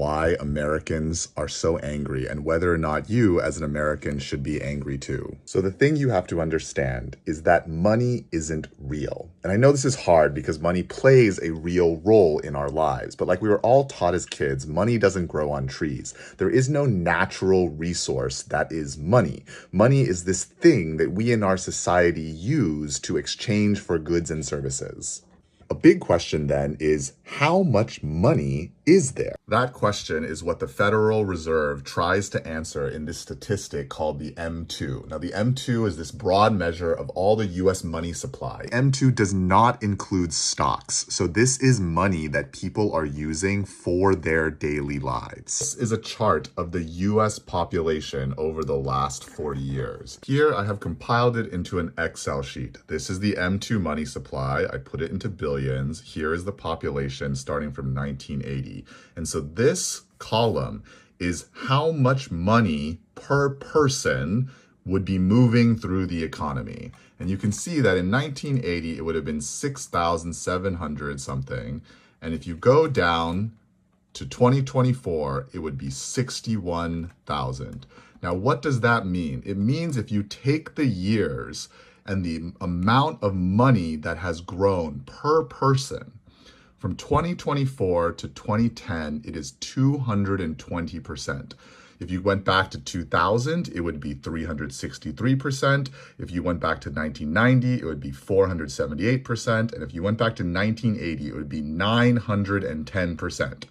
why Americans are so angry and whether or not you as an American should be angry too. So the thing you have to understand is that money isn't real. And I know this is hard because money plays a real role in our lives, but like we were all taught as kids, money doesn't grow on trees. There is no natural resource that is money. Money is this thing that we in our society use to exchange for goods and services. A big question then is, how much money is there? That question is what the Federal Reserve tries to answer in this statistic called the M2. Now, the M2 is this broad measure of all the US money supply. M2 does not include stocks. So this is money that people are using for their daily lives. This is a chart of the US population over the last 40 years. Here, I have compiled it into an Excel sheet. This is the M2 money supply. I put it into billions. Here is the population starting from 1980. And so this column is how much money per person would be moving through the economy. And you can see that in 1980, it would have been 6,700 something. And if you go down to 2024, it would be 61,000. Now, what does that mean? It means if you take the years and the amount of money that has grown per person, from 2024 to 2010, it is 220%. If you went back to 2000, it would be 363%. If you went back to 1990, it would be 478%. And if you went back to 1980, it would be 910%.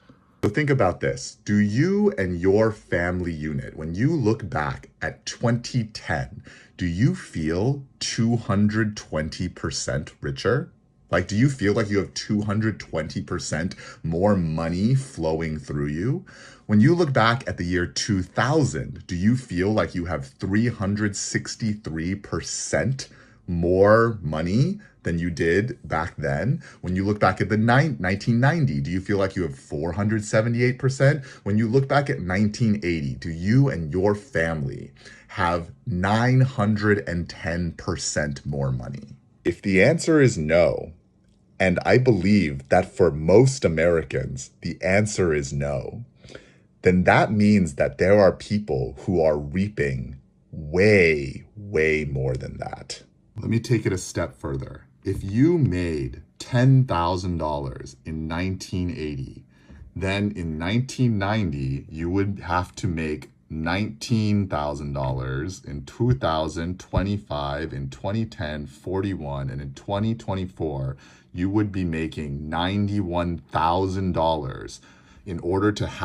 So think about this. Do you and your family unit, when you look back at 2010, do you feel 220% richer? Like, do you feel like you have 220% more money flowing through you? When you look back at the year 2000, do you feel like you have 363% more money than you did back then? When you look back at the 1990, do you feel like you have 478%? When you look back at 1980, do you and your family have 910% more money? If the answer is no, and I believe that for most Americans, the answer is no, then that means that there are people who are reaping way, way more than that. Let me take it a step further. If you made $10,000 in 1980, then in 1990, you would have to make $19,000, in 2000, 25, in 2010, 41, and in 2024, you would be making $91,000 in order to have